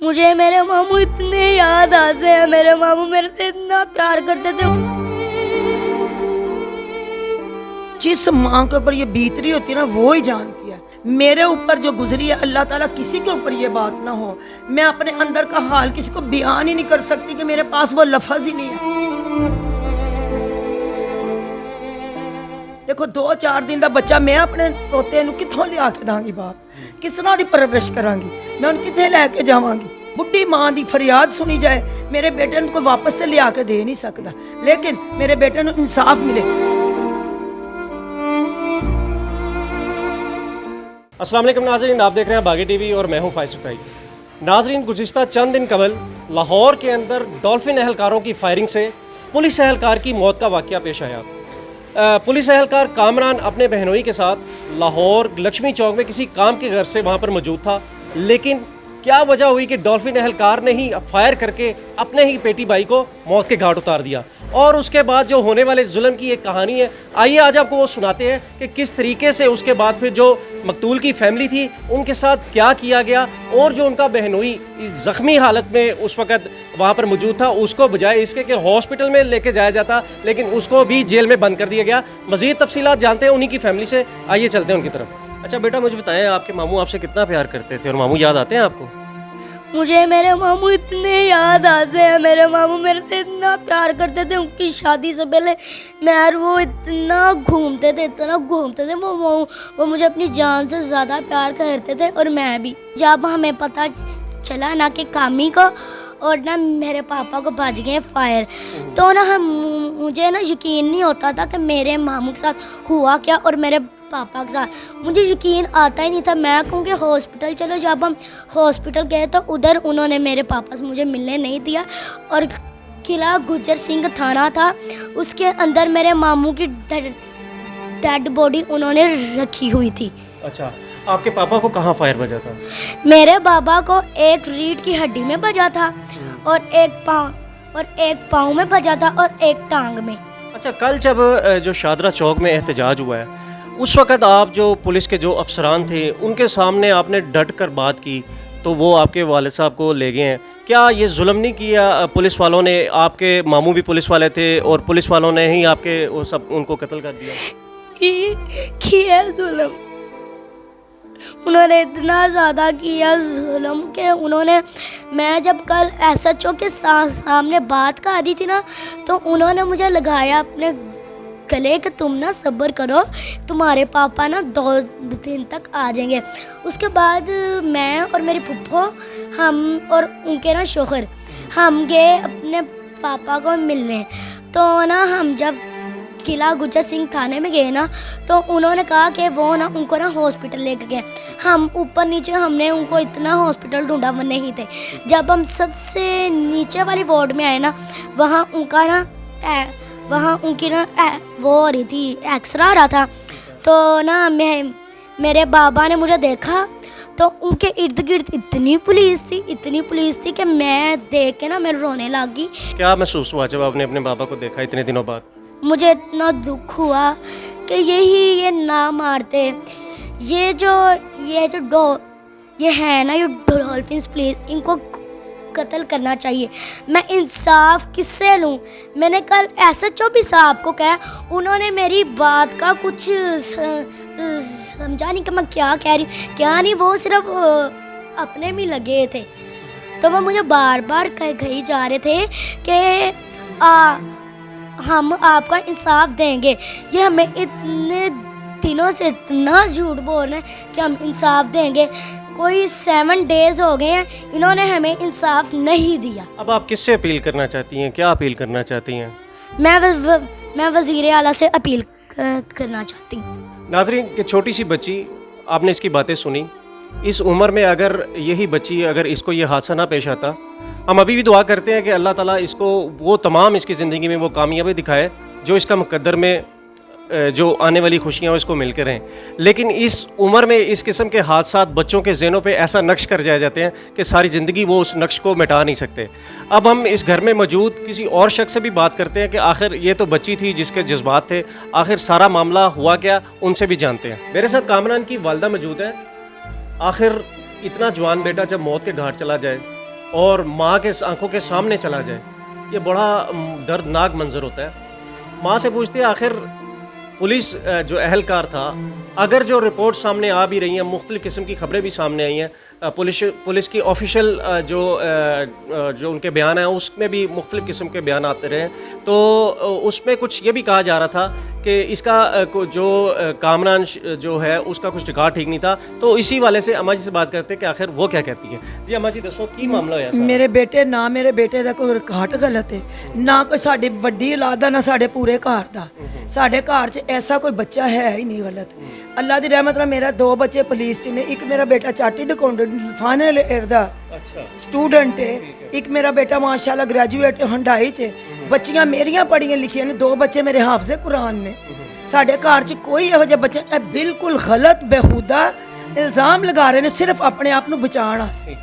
مجھے میرے ماموں اتنے یاد آتے ہیں، میرے ماموں میرے سے اتنا پیار کرتے تھے۔ جس ماں کے اوپر یہ بیت رہی ہوتی ہے نا وہ ہی جانتی ہے۔ میرے اوپر جو گزری ہے، اللہ تعالیٰ کسی کے اوپر یہ بات نہ ہو، میں اپنے اندر کا حال کسی کو بیان ہی نہیں کر سکتی کہ میرے پاس وہ لفظ ہی نہیں ہے۔ دیکھو 2-4 دن کا بچہ میں اپنے پوتے نو کتوں لیا کے داں گی، باپ کس طرح دی پرورش کراں گی، میں ان کتنے لے کے جاواں گی۔ بڈھی ماں دی فریاد سنی جائے، میرے بیٹے کو واپس سے لیا کے دے نہیں سکتا، لیکن میرے بیٹے نو انصاف ملے۔ السلام علیکم ناظرین، آپ دیکھ رہے ہیں باغی ٹی وی اور میں ہوں فائز ستائی۔ ناظرین، گزشتہ چند دن قبل لاہور کے اندر ڈولفن اہلکاروں کی فائرنگ سے پولیس اہلکار کی موت کا واقعہ پیش آیا۔ پولیس اہلکار کامران اپنے بہنوئی کے ساتھ لاہور لکشمی چوک میں کسی کام کے گھر سے وہاں پر موجود تھا، لیکن کیا وجہ ہوئی کہ ڈولفن اہلکار نے ہی فائر کر کے اپنے ہی بیٹی بھائی کو موت کے گھاٹ اتار دیا، اور اس کے بعد جو ہونے والے ظلم کی ایک کہانی ہے، آئیے آج آپ کو وہ سناتے ہیں کہ کس طریقے سے اس کے بعد پھر جو مقتول کی فیملی تھی ان کے ساتھ کیا کیا گیا، اور جو ان کا بہنوئی اس زخمی حالت میں اس وقت وہاں پر موجود تھا، اس کو بجائے اس کے کہ ہاسپٹل میں لے کے جایا جاتا، لیکن اس کو بھی جیل میں بند کر دیا گیا۔ مزید تفصیلات جانتے ہیں انہی کی فیملی سے، آئیے چلتے ہیں ان کی طرف۔ اچھا بیٹا، مجھے بتائیں آپ کے ماموں آپ سے کتنا پیار کرتے تھے، اور ماموں یاد آتے ہیں آپ کو؟ مجھے میرے ماموں اتنے یاد آتے ہیں، میرے ماموں میرے سے اتنا پیار کرتے تھے۔ ان کی شادی سے پہلے میں اور وہ اتنا گھومتے تھے، وہ مجھے اپنی جان سے زیادہ پیار کرتے تھے، اور میں بھی۔ جب ہمیں پتہ چلا نا کہ کامی کو اور نہ میرے پاپا کو بج گئے فائر، تو مجھے نا یقین نہیں ہوتا تھا کہ میرے ماموں کے ساتھ ہوا کیا اور میرے پاپا کے ساتھ، مجھے یقین آتا ہی نہیں تھا۔ میں کہوں کہ ہاسپٹل چلو، جب ہم ہاسپٹل گئے تو ادھر انہوں نے میرے پاپا سے مجھے ملنے نہیں دیا، اور قلعہ گجر سنگھ تھانہ تھا، اس کے اندر میرے ماموں کی ڈیڈ باڈی انہوں نے رکھی ہوئی تھی۔ اچھا، آپ کے پاپا کو کہاں فائر بجا تھا؟ میرے بابا کو ایک ریڑھ کی ہڈی میں بجا تھا، اور ایک پاؤں میں بجا تھا، اور ایک ٹانگ میں۔ اچھا، کل جب جو شادرہ چوک میں احتجاج ہوا ہے، اس وقت آپ جو پولیس کے جو افسران تھے ان کے سامنے آپ نے ڈٹ کر بات کی، تو وہ آپ کے والد صاحب کو لے گئے ہیں، کیا یہ ظلم نہیں کیا پولیس والوں نے؟ آپ کے ماموں بھی پولیس والے تھے، اور پولیس والوں نے ہی آپ کے وہ سب ان کو قتل کر دیا؟ کیا ظلم، انہوں نے اتنا زیادہ کیا ظلم کہ میں جب کل ایس ایچ او کے سامنے بات کر رہی تھی نا، تو انہوں نے مجھے لگایا اپنے گلے کہ تم نا صبر کرو، تمہارے پاپا نا 2 دن تک آ جائیں گے۔ اس کے بعد میں اور میری پھپھو، ہم اور ان کے نا شوہر، ہم گئے اپنے پاپا کو ملنے۔ تو نا ہم جب قلعہ گجر سنگھ تھانے میں گئے نا، تو انہوں نے کہا کہ وہ نا ان کو نا ہاسپٹل لے کے گئے۔ ہم اوپر نیچے ہم نے ان کو اتنا ہاسپٹل ڈھونڈا، وہ نہیں تھے۔ جب ہم سب سے نیچے والی وارڈ میں آئے نا، وہاں ان کی نا وہ ہو رہی تھی، ایکسرے آ رہا تھا، تو نا میرے بابا نے مجھے دیکھا، تو ان کے ارد گرد اتنی پولیس تھی کہ میں دیکھ کے نا میں رونے لگ گئی۔ کیا محسوس ہوا جب آپ نے اپنے بابا کو دیکھا اتنے دنوں بعد؟ مجھے اتنا دکھ ہوا کہ یہ نہ مارتے، یہ ہے نا یہ ڈولفنس پلیز، ان کو قتل کرنا چاہیے۔ میں انصاف کس سے لوں؟ میں نے کل ایس ایچ او بھی صاحب کو کہا، انہوں نے میری بات کا کچھ سمجھا نہیں کہ میں کیا کہہ رہی ہوں کیا نہیں، وہ صرف اپنے میں لگے تھے۔ تو وہ مجھے بار بار کہی جا رہے تھے کہ ہم آپ کا انصاف دیں گے، یہ ہمیں اتنے دنوں سے اتنا جھوٹ بول رہے ہیں کہ ہم انصاف دیں گے۔ کوئی 7 days ہو گئے ہیں، انہوں نے ہمیں انصاف نہیں دیا۔ اب آپ کس سے اپیل کرنا چاہتی ہیں، کیا اپیل کرنا چاہتی ہیں؟ میں وزیر اعلیٰ سے اپیل کرنا چاہتی ہوں۔ ناظرین، کہ چھوٹی سی بچی، آپ نے اس کی باتیں سنی، اس عمر میں اگر یہی بچی، اگر اس کو یہ حادثہ نہ پیش آتا، ہم ابھی بھی دعا کرتے ہیں کہ اللہ تعالیٰ اس کو وہ تمام اس کی زندگی میں وہ کامیابی دکھائے جو اس کا مقدر میں جو آنے والی خوشیاں اس کو مل کر ہیں۔ لیکن اس عمر میں اس قسم کے حادثات بچوں کے ذہنوں پہ ایسا نقش کر جائے جاتے ہیں کہ ساری زندگی وہ اس نقش کو مٹا نہیں سکتے۔ اب ہم اس گھر میں موجود کسی اور شخص سے بھی بات کرتے ہیں کہ آخر یہ تو بچی تھی جس کے جذبات تھے، آخر سارا معاملہ ہوا کیا، ان سے بھی جانتے ہیں۔ میرے ساتھ کامران کی والدہ موجود ہے۔ آخر اتنا جوان بیٹا جب موت کے گھاٹ چلا جائے اور ماں کے آنکھوں کے سامنے چلا جائے، یہ بڑا دردناک منظر ہوتا ہے۔ ماں سے پوچھتے ہیں آخر پولیس جو اہلکار تھا، اگر جو رپورٹ سامنے آ بھی رہی ہیں، مختلف قسم کی خبریں بھی سامنے آئی ہیں، پولیس کی آفیشیل جو ان کے بیان ہیں اس میں بھی مختلف قسم کے بیان آتے رہے، تو اس میں کچھ یہ بھی کہا جا رہا تھا کہ اس کا جو کامران جو ہے اس کا کچھ ریکارڈ ٹھیک نہیں تھا، تو اسی والے سے اماں جی سے بات کرتے ہیں کہ آخر وہ کیا کہتی ہے۔ جی اماں جی دسو کی معاملہ ہے؟ میرے بیٹے دا کوئی ریکارڈ غلط ہے، نہ کوئی ساڈی وڈی اولاد دا، نہ ساڈے پورے گھر دا۔ ساڈے گھر 'چ ایسا کوئی بچہ ہے ہی نہیں غلط۔ اللہ دی رحمت نال میرا 2 بچے پولیس 'ਚ نے، ایک میرا بیٹا چارٹرڈ اکاؤنٹنٹ فائنل ایئر دا سٹوڈنٹ ہے، ایک میرا بیٹا ماشاءاللہ گریجویٹ ہنڈائی 'ਚ۔ بچیاں میریاں پڑھیاں لکھیاں نے، 2 بچے میرے حافظ قرآن نے۔ ساڈے گھر 'ਚ کوئی یہو جہا بچہ بالکل غلط بےہودہ الزام لگا رہے نے صرف اپنے آپ نو بچان واسطے۔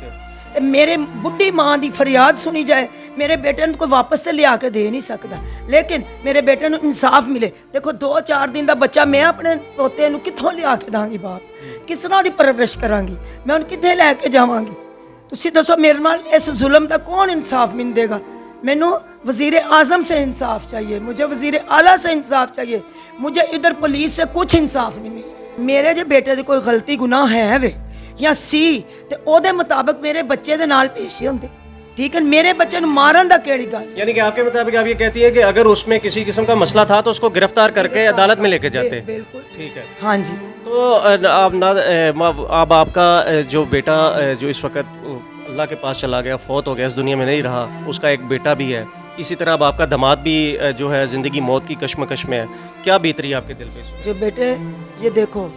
تے میرے بڈھی ماں دی فریاد سنی جائے، میرے بیٹے نو کوئی واپس سے لیا کے دے نہیں سکتا، لیکن میرے بیٹے نو انصاف ملے۔ دیکھو 2-4 دن دا بچہ میں اپنے پوتے نو کتھوں لیا کے داں گی باپ؟ کس طرح دی پرورش کراں گی؟ میں ان کتھے لے کے جاواں گی؟ تسی دسو میرے نال اس ظلم دا کون انصاف من دے گا؟ مینوں وزیر اعظم سے انصاف چاہیے، مجھے وزیر اعلیٰ سے انصاف چاہیے، مجھے ادھر پولیس سے کچھ انصاف نہیں ملا۔ میرے جو بیٹے دی کوئی غلطی گناہ ہے وے یا سی تے او دے مطابق میرے بچے دے نال پیش ہوندے، ٹھیک ہے؟ میرے بچے نو مارن دا کیڑی گل؟ یعنی کہ آپ کے مطابق آپ یہ کہتی ہے کہ اگر اس میں کسی قسم کا مسئلہ تھا تو اس کو گرفتار کر کے عدالت میں لے کے جاتے؟ بالکل ٹھیک ہے۔ ہاں جی۔ تو اب آپ کا جو بیٹا جو اس وقت اللہ کے پاس چلا گیا، فوت ہو گیا، اس دنیا میں نہیں رہا، اس کا ایک بیٹا بھی ہے، اسی طرح اب آپ کا داماد بھی جو ہے زندگی موت کی کشمکش میں ہے، کیا بیت رہی ہے آپ کے دل پہ؟ جو بیٹے یہ دیکھو،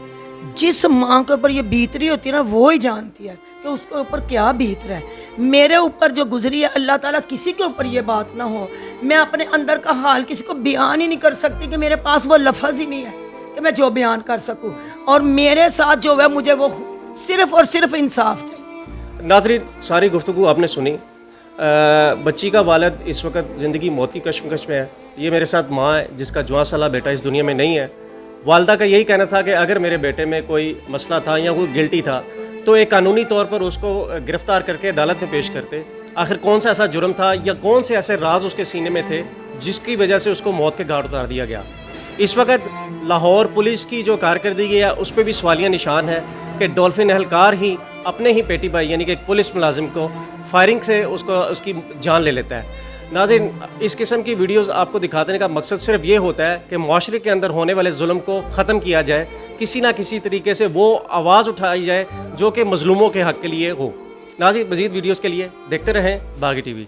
جس ماں کے اوپر یہ بیت رہی ہوتی ہے نا وہ ہی جانتی ہے کہ اس کے اوپر کیا بیت رہا ہے۔ میرے اوپر جو گزری ہے، اللہ تعالیٰ کسی کے اوپر یہ بات نہ ہو، میں اپنے اندر کا حال کسی کو بیان ہی نہیں کر سکتی، کہ میرے پاس وہ لفظ ہی نہیں ہے کہ میں جو بیان کر سکوں، اور میرے ساتھ جو ہے مجھے وہ صرف اور صرف انصاف چاہیے۔ ناظرین، ساری گفتگو آپ نے سنی۔ بچی کا والد اس وقت زندگی موت کی کشمکش میں ہے، یہ میرے ساتھ ماں ہے جس کا 14 سالہ بیٹا اس دنیا میں نہیں ہے۔ والدہ کا یہی کہنا تھا کہ اگر میرے بیٹے میں کوئی مسئلہ تھا یا کوئی گلٹی تھا تو ایک قانونی طور پر اس کو گرفتار کر کے عدالت میں پیش کرتے۔ آخر کون سا ایسا جرم تھا یا کون سے ایسے راز اس کے سینے میں تھے جس کی وجہ سے اس کو موت کے گھاٹ اتار دیا گیا؟ اس وقت لاہور پولیس کی جو کارکردگی ہے اس پہ بھی سوالیہ نشان ہے کہ ڈولفن اہلکار ہی اپنے ہی پیٹی بھائی یعنی کہ ایک پولیس ملازم کو فائرنگ سے اس کی جان لے لیتا ہے۔ ناظرین، اس قسم کی ویڈیوز آپ کو دکھانے کا مقصد صرف یہ ہوتا ہے کہ معاشرے کے اندر ہونے والے ظلم کو ختم کیا جائے، کسی نہ کسی طریقے سے وہ آواز اٹھائی جائے جو کہ مظلوموں کے حق کے لیے ہو۔ ناظرین، مزید ویڈیوز کے لیے دیکھتے رہیں باغی ٹی وی۔